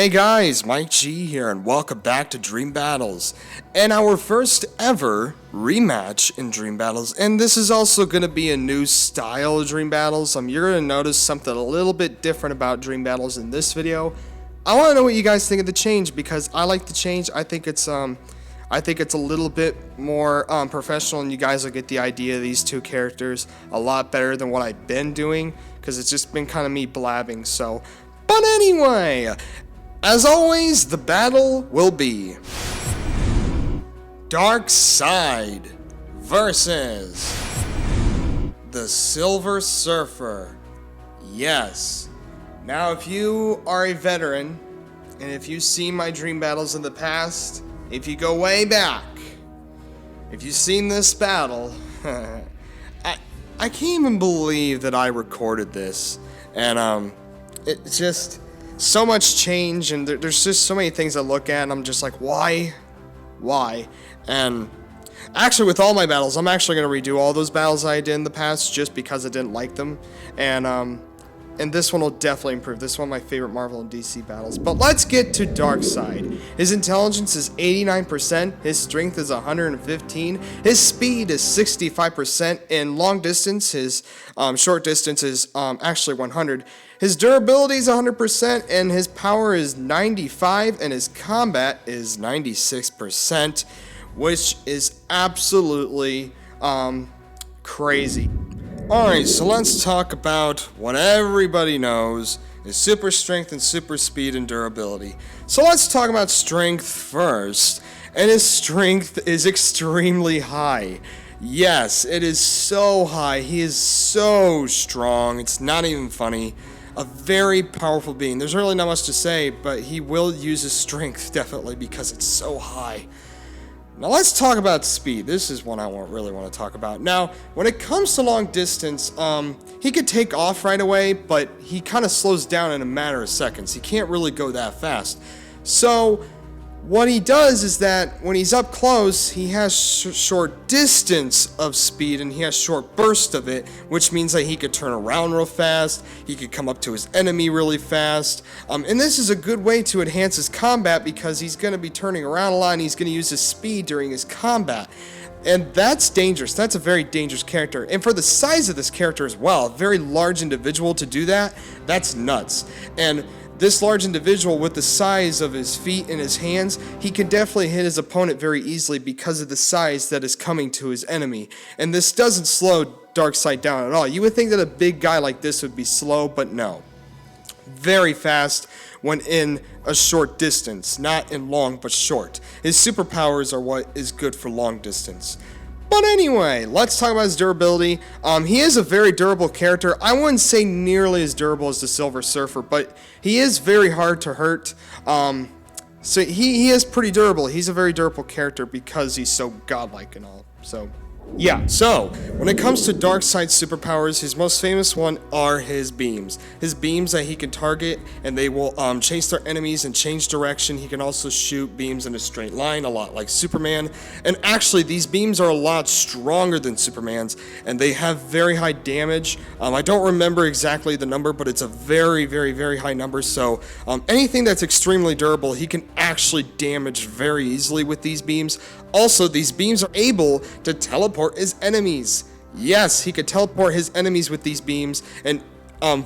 Hey guys, Mike G here, and welcome back to Dream Battles, and our first ever rematch in Dream Battles. And this is also going to be a new style of Dream Battles. You're going to notice something a little bit different about Dream Battles in this video. I want to know what you guys think of the change, because I like the change. I think it's a little bit more professional, and you guys will get the idea of these two characters a lot better than what I've been doing, because it's just been kind of me blabbing. But anyway, as always, the battle will be Darkseid versus the Silver Surfer. Yes. Now, if you are a veteran, and if you've seen my Dream Battles in the past, if you go way back, if you've seen this battle, I can't even believe that I recorded this. And it's just so much change, and there's just so many things I look at, and I'm just like, why? And actually, with all my battles, I'm actually going to redo all those battles I did in the past just because I didn't like them. And this one will definitely improve. This is one of my favorite Marvel and DC battles. But let's get to Darkseid. His intelligence is 89%, his strength is 115, his speed is 65%, in long distance, his short distance is actually 100. His durability is 100%, and his power is 95, and his combat is 96%, which is absolutely crazy. Alright, so let's talk about what everybody knows is super strength and super speed and durability. So let's talk about strength first, and his strength is extremely high. Yes, it is so high. He is so strong. It's not even funny. A very powerful being. There's really not much to say, but he will use his strength definitely because it's so high. Now let's talk about speed. This is one I really want to talk about. Now, when it comes to long distance, he could take off right away, but he kind of slows down in a matter of seconds. He can't really go that fast. So what he does is that when he's up close, he has short distance of speed, and he has short burst of it, which means that he could turn around real fast, he could come up to his enemy really fast, and this is a good way to enhance his combat because he's going to be turning around a lot, and he's going to use his speed during his combat. And that's dangerous. That's a very dangerous character. And for the size of this character as well, a very large individual to do that, that's nuts. And this large individual, with the size of his feet and his hands, he can definitely hit his opponent very easily because of the size that is coming to his enemy. And this doesn't slow Darkseid down at all. You would think that a big guy like this would be slow, but no. Very fast when in a short distance, not in long, but short. His superpowers are what is good for long distance. But anyway, let's talk about his durability. He is a very durable character. I wouldn't say nearly as durable as the Silver Surfer, but he is very hard to hurt. So he is pretty durable. He's a very durable character because he's so godlike and all. So yeah, so when it comes to Darkseid's superpowers, his most famous one are his beams. His beams that he can target, and they will chase their enemies and change direction. He can also shoot beams in a straight line, a lot like Superman. And actually, these beams are a lot stronger than Superman's, and they have very high damage. I don't remember exactly the number, but it's a very, very, very high number. So anything that's extremely durable, he can actually damage very easily with these beams. Also, these beams are able to teleport his enemies. Yes, he could teleport his enemies with these beams, and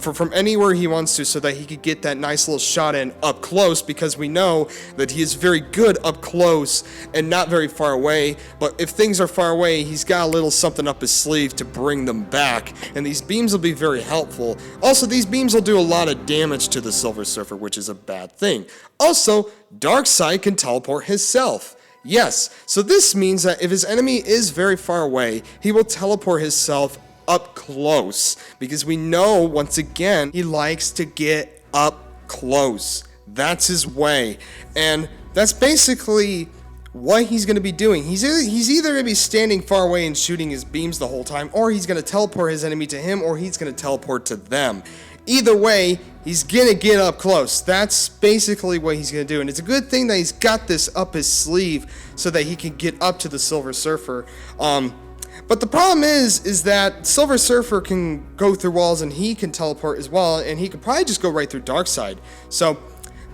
from anywhere he wants to, so that he could get that nice little shot in up close, because we know that he is very good up close and not very far away. But if things are far away, he's got a little something up his sleeve to bring them back, and these beams will be very helpful. Also, these beams will do a lot of damage to the Silver Surfer, which is a bad thing. Also, Darkseid can teleport himself. Yes, so this means that if his enemy is very far away, he will teleport himself up close, because we know, once again, he likes to get up close. That's his way, and that's basically what he's going to be doing. He's either going to be standing far away and shooting his beams the whole time, or he's going to teleport his enemy to him, or he's going to teleport to them. Either way, he's going to get up close. That's basically what he's going to do. And it's a good thing that he's got this up his sleeve so that he can get up to the Silver Surfer. But the problem is that Silver Surfer can go through walls, and he can teleport as well, and he could probably just go right through Darkseid. So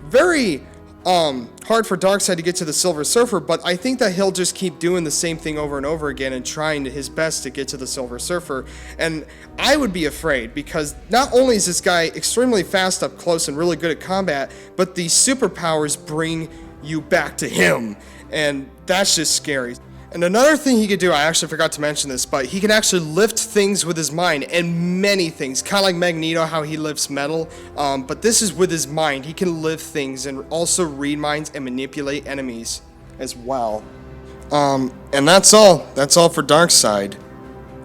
very hard for Darkseid to get to the Silver Surfer, but I think that he'll just keep doing the same thing over and over again and trying his best to get to the Silver Surfer. And I would be afraid, because not only is this guy extremely fast up close and really good at combat, but these superpowers bring you back to him, and that's just scary. And another thing he could do, I actually forgot to mention this, but he can actually lift things with his mind, and many things, kind of like Magneto, how he lifts metal, but this is with his mind. He can lift things and also read minds and manipulate enemies as well. And that's all for Darkseid.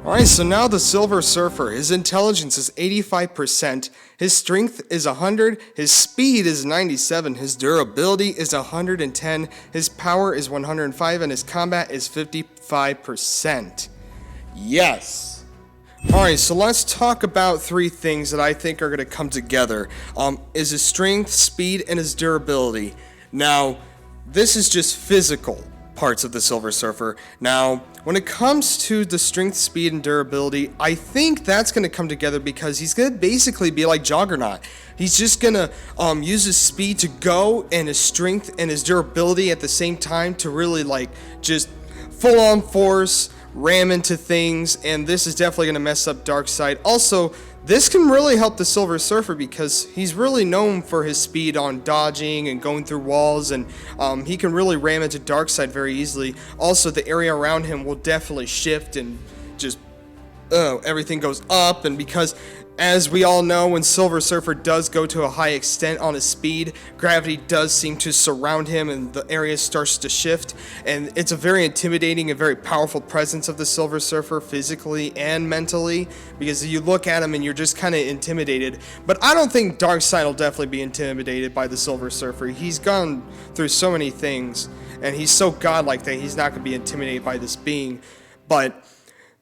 Alright, so now the Silver Surfer. His intelligence is 85%, his strength is 100, his speed is 97, his durability is 110, his power is 105, and his combat is 55%. Yes! Alright, so let's talk about three things that I think are going to come together. Is his strength, speed, and his durability. Now, this is just physical parts of the Silver Surfer. Now, when it comes to the strength, speed, and durability, I think that's going to come together because he's going to basically be like Juggernaut. He's just going to use his speed to go and his strength and his durability at the same time to really like just full-on force, ram into things, and this is definitely going to mess up Darkseid. Also, this can really help the Silver Surfer because he's really known for his speed on dodging and going through walls, and he can really ram into Darkseid very easily. Also, the area around him will definitely shift and just everything goes up, and because as we all know, when Silver Surfer does go to a high extent on his speed, gravity does seem to surround him and the area starts to shift, and it's a very intimidating and very powerful presence of the Silver Surfer physically and mentally, because you look at him and you're just kind of intimidated. But I don't think Darkseid will definitely be intimidated by the Silver Surfer. He's gone through so many things and he's so godlike that he's not going to be intimidated by this being. But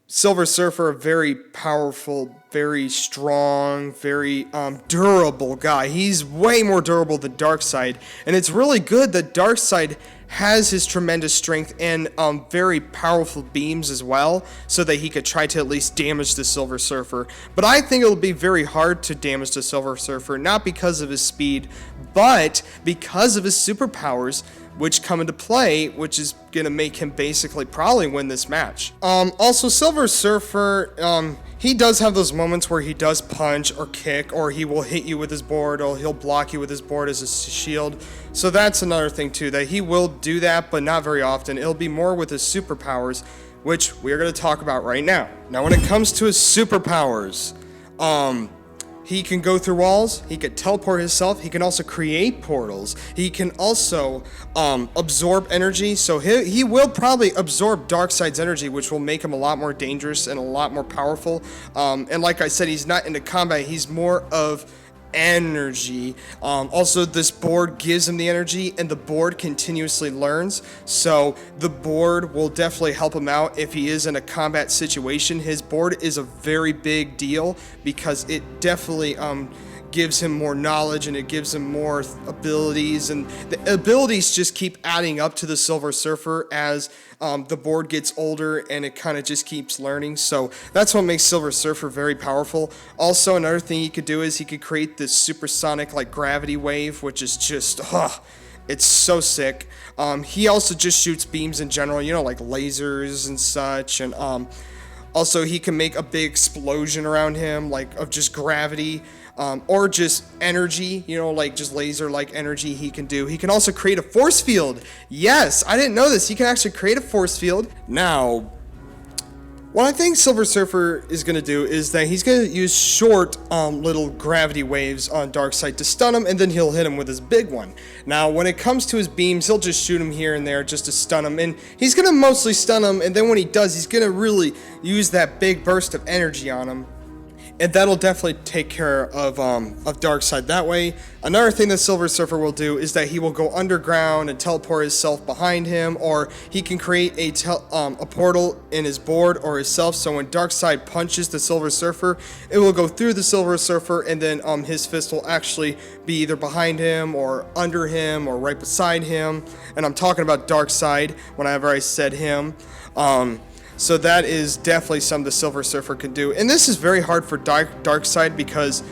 Silver Surfer, a very powerful, very strong, very durable guy. He's way more durable than Darkseid, and it's really good that Darkseid has his tremendous strength and very powerful beams as well, so that he could try to at least damage the Silver Surfer. But I think it'll be very hard to damage the Silver Surfer, not because of his speed, but because of his superpowers, which come into play, which is going to make him basically probably win this match. Also, Silver Surfer, he does have those moments where he does punch or kick, or he will hit you with his board, or he'll block you with his board as a shield. So that's another thing too, that he will do that, but not very often. It'll be more with his superpowers, which we're going to talk about right now. Now, when it comes to his superpowers, he can go through walls, he can teleport himself, he can also create portals, he can also absorb energy, so he will probably absorb Darkseid's energy, which will make him a lot more dangerous and a lot more powerful. And like I said, he's not into combat, he's more of energy. Also, this board gives him the energy, and the board continuously learns, so the board will definitely help him out if he is in a combat situation. His board is a very big deal because it definitely gives him more knowledge and it gives him more abilities, and the abilities just keep adding up to the Silver Surfer as the board gets older, and it kind of just keeps learning. So that's what makes Silver Surfer very powerful. Also, another thing he could do is he could create this supersonic like gravity wave, which is just it's so sick. He also just shoots beams in general, you know, like lasers and such, and also he can make a big explosion around him, like of just gravity. Or just energy, you know, like just laser-like energy he can do. He can also create a force field. Yes, I didn't know this. He can actually create a force field. Now, what I think Silver Surfer is going to do is that he's going to use short little gravity waves on Darkseid to stun him, and then he'll hit him with his big one. Now, when it comes to his beams, he'll just shoot him here and there just to stun him, and he's going to mostly stun him, and then when he does, he's going to really use that big burst of energy on him. And that'll definitely take care of Darkseid that way. Another thing that Silver Surfer will do is that he will go underground and teleport himself behind him, or he can create a portal in his board or himself, so when Darkseid punches the Silver Surfer, it will go through the Silver Surfer, and then his fist will actually be either behind him or under him or right beside him. And I'm talking about Darkseid whenever I said him. So that is definitely something the Silver Surfer can do. And this is very hard for Darkseid because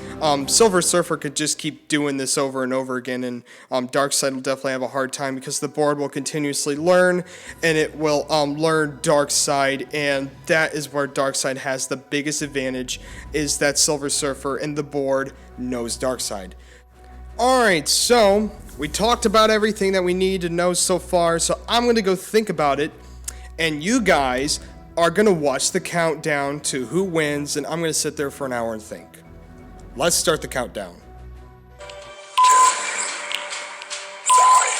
Silver Surfer could just keep doing this over and over again, and Darkseid will definitely have a hard time because the board will continuously learn, and it will learn Darkseid, and that is where Darkseid has the biggest advantage, is that Silver Surfer and the board knows Darkseid. Alright, so we talked about everything that we need to know so far, so I'm going to go think about it, and you guys are going to watch the countdown to who wins, and I'm going to sit there for an hour and think. Let's start the countdown. 10, 9, 8,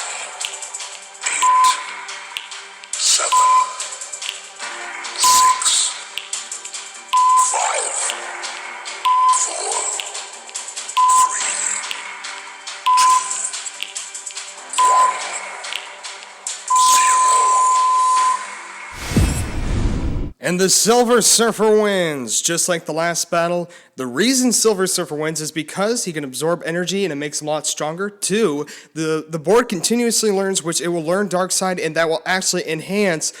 7, 6, 5, 4, 3, 2, 1, 0. And the Silver Surfer wins! Just like the last battle, the reason Silver Surfer wins is because he can absorb energy and it makes him a lot stronger. 2, the board continuously learns, which it will learn Darkseid, and that will actually enhance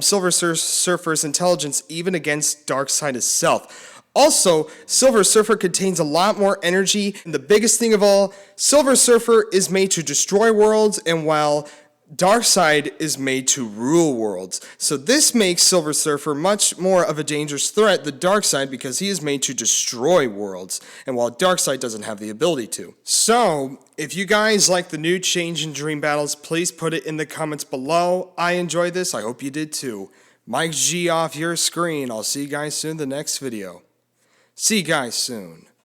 Silver Surfer's intelligence even against Darkseid itself. Also, Silver Surfer contains a lot more energy, and the biggest thing of all, Silver Surfer is made to destroy worlds, and while Darkseid is made to rule worlds. So this makes Silver Surfer much more of a dangerous threat than Darkseid because he is made to destroy worlds, and while Darkseid doesn't have the ability to. So, if you guys like the new change in Dream Battles, please put it in the comments below. I enjoyed this. I hope you did too. Mike G off your screen. I'll see you guys soon in the next video. See you guys soon.